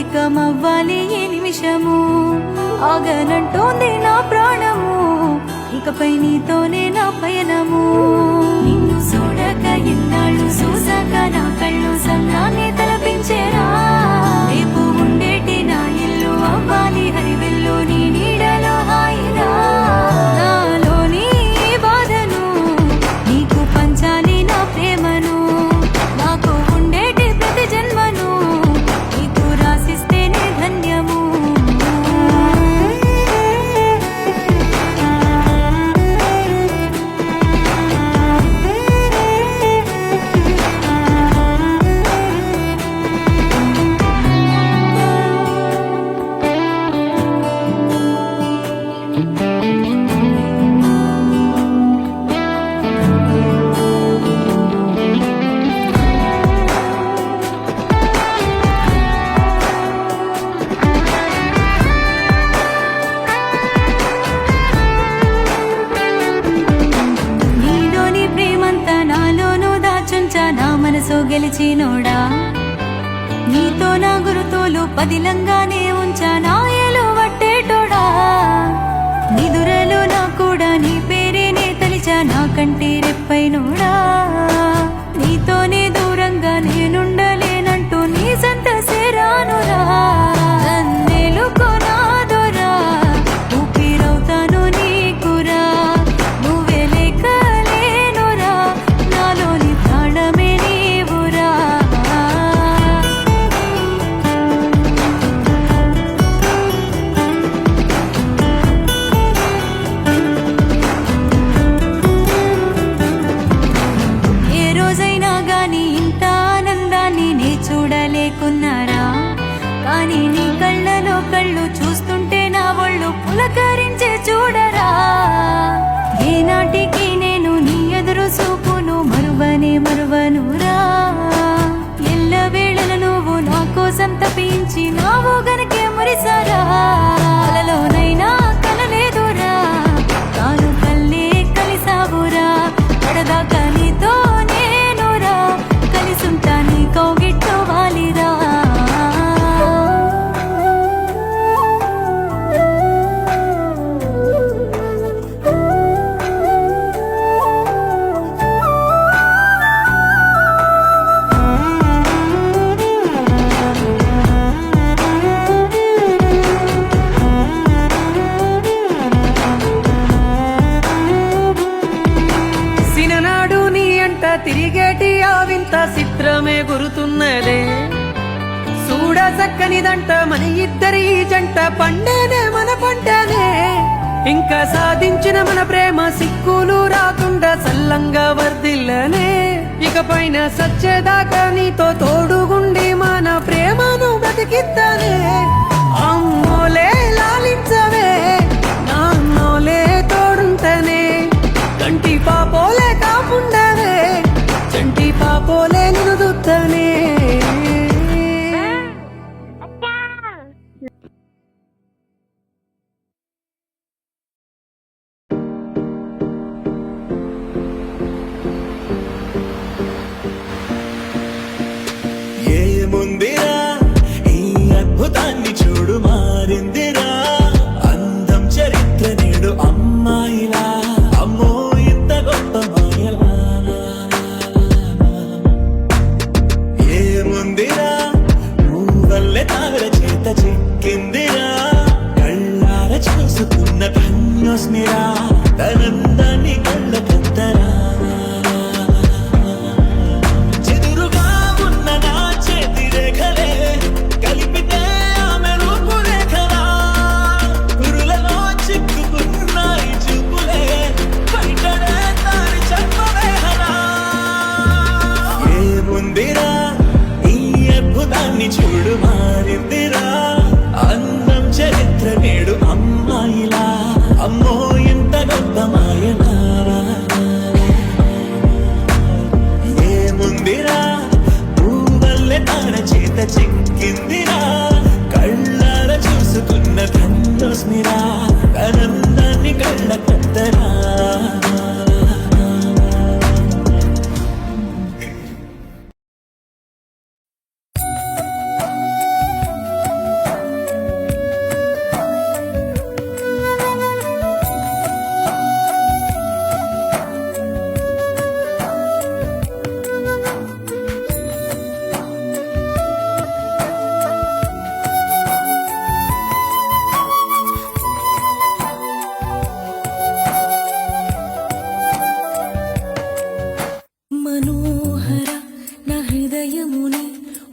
ఏకమవ్వాలి ఈ నిమిషము, ఆగనంటోంది నా ప్రాణము, ఇకపై నీతోనే నా పయనము. నిన్ను చూడక ఎన్నాళ్ళు చూసాక నా కళ్ళు సన్నాన్ని తలపించేరా, రేపు ఉండేటి నా ఇల్లు అవ్వాలి హరివెల్లు నీ నీడలో హాయిరా. నాలోని బాధను నీకు పంచాలి నా ప్రేమను, నాకు ఉండేటి ప్రతి జన్మను నీకు రాసిస్తేనే ధన్యము. మనసు గెలిచినోడా, నీతో నా గురుతోలు పదిలంగానే ఉంచా నాయలు వట్టేటోడా. నిదురలు నా కూడా నీ పేరేనే తలిచా నా కంటి రెప్పైనోడా. నీతోనే దూరంగా నేనుండలేనంటూ నీ సంత సేరానురా. నన్నేలుకోనాదోరా, ఊపిరవుతాను నీకురా, నువ్వే లేకలేనురా, నాలోని ప్రాణమే చూడలేకున్నారా. కానీ నీ కళ్ళలో కళ్ళు చూస్తుంటే నా ఒళ్ళు పులకరించే చూడరా. ఏనాటికి నేను నీ ఎదురు చూపును మరువనురా. ఎల్లవేళల నువ్వు నా కోసం తప్పించి నావు గనకే మురిసారా. అలలోనైనా కలలేదురా, తాను కల్లే కలిసావురా. పడదాకా నీతో నేనురా, కలిసుంటా నీ కౌగిట్టు వాలిరా. సిననాడు నీ అంట తిరిగేటి ఆ వింత చిత్రమే గురుతున్నదే. చూడ చక్కనిదంట మన ఇద్దరి జంట, పండేనే మన పంటనే. ఇంకా సాధించిన మన ప్రేమ సిక్కులు రాకుండా సల్లంగా వర్దిల్లనే. ఇకపైన సచ్చేదాకా నీతో తోడుగుండి మన ప్రేమను బతికిద్దానే. అమ్మోలే లాలించవే, నాన్నోలే తోడుంటనే. కంటి పాపోలే కాపుండవే, చంటి పాపోలే నిన్ను దుత్తనే. ఏముందిరా ఈ అద్భుతాన్ని చూడు, మారిందిరా అందం చరిత్ర నేడు అమ్మాయిలా. అమ్మో ఇంత గొప్ప మాయలా. ఏముందిరా నువ్వల్లే తార చేత చిక్కిందిరా. కళ్ళార చూసుకున్న ధన్యోస్మిరా, తనందాన్ని కళ్ళ కత్తరా. చూడు మారిందిరా అందం చరిత్ర నేడు అమ్మాయిలా. అమ్మో ఇంత గొప్ప మాయనా. ఏముందిరా నువ్వల్లే తార చేత చిక్కిందిరా. కళ్ళార చూసుకున్న ధన్యోస్మిరా, ఆనందాన్ని కళ్ళ కత్తరా. మనోహర నా హృదయముని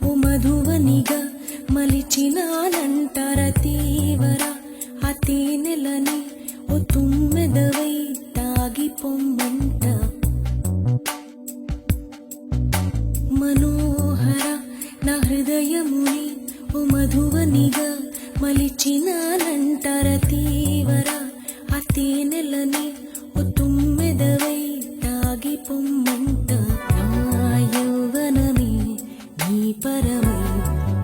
ఓ మధువనిగా మలిచినానంటర తీవర ఆ తేనెలని ఓ తుమ్మెదవై తాగి పొమ్మంట. మనోహర నా హృదయముని ఓ మధువనిగా మలిచినానంటర తీవర ఆ తేనెలని ఓ తుమ్మెదవై తాగి పొమ్మంట. నా యౌవనమే నీ పరమై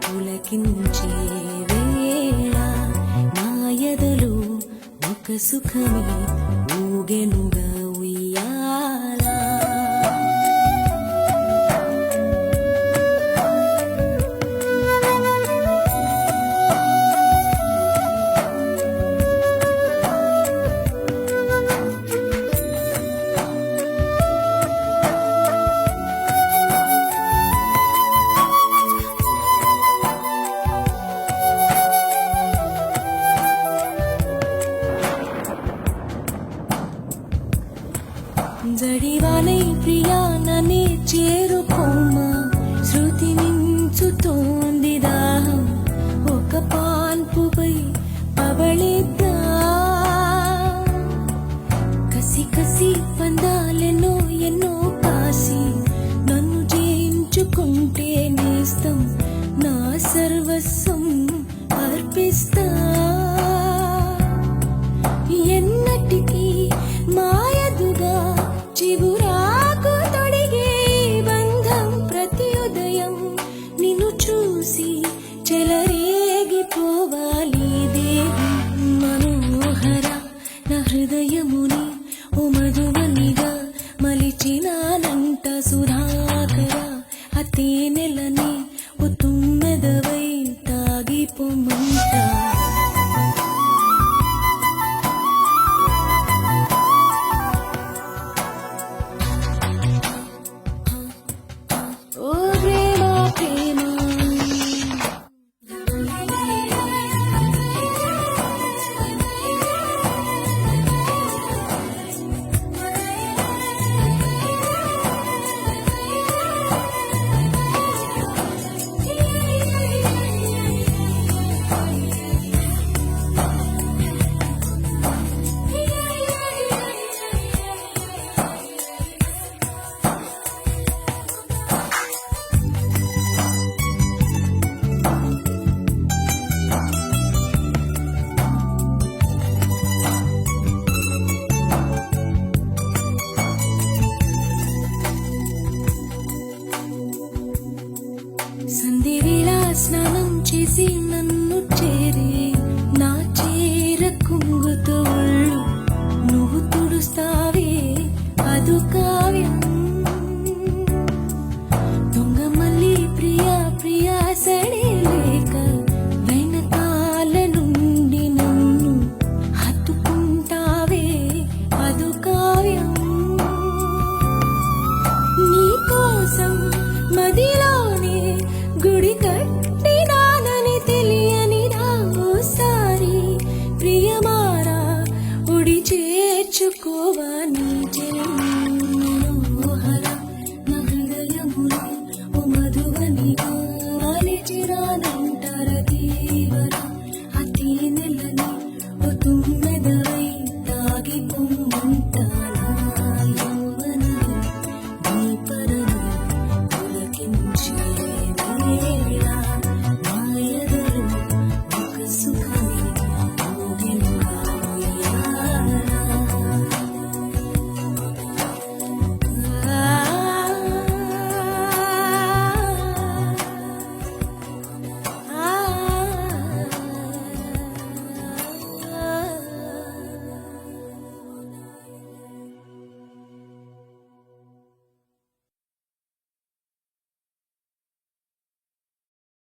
పులకించే వేళ నా ఎదలో ఒక సుఖమే ఊగెనుగా ఉయ్యాలా. జడివానై ప్రియా నన్నే చేరుకోమా, శృతి మించుతోంది దాహం, ఒక పాన్పుపై పవళిద్దా. కసి కసి పందాలెన్నో ఎన్నో కాసి నన్ను జయించుకుంటే నేస్తం నా సర్వస్వం అర్పిస్తా. ఎన్నటికీ మాయదుగా చివురాకు తొడిగే బంధం, ప్రతి ఉదయం నిన్ను చూసి చెలరేగిపోవాలి దేవి. మనోహర నా హృదయముని ఓ మధువనిగా మలిచినానంట సుధాకర ఆ తేనెలని ఓ తుమ్మెదవై తాగి పొమ్మంట. ఓ ప్రేమ ప్రేమ సంధ్యవేళ స్నానం చేసి నన్ను చేరే నా చేర కుంగుతో ఒళ్ళు నువ్వు తుడుస్తావే అదు కావ్యం. దొంగ మళ్ళీ ప్రియా ప్రియా సడే లేక వెనకాల నుండి నన్ను హత్తుకుంటావే అదు కావ్యం. నీ కోసం మదిలోనే గుడి కట్టినానని తెలియని ఓసారి ప్రియమారా ఉడి చేర్చుకోవా నీ మనోహర నా హృదయములో ఓ మధువనిగా మలిచినానంటర తీవర ఆ తేనెలని ఓ తుమ్మెదవై తాగి పొమ్మంట. నా యౌవనమే నీ పరమై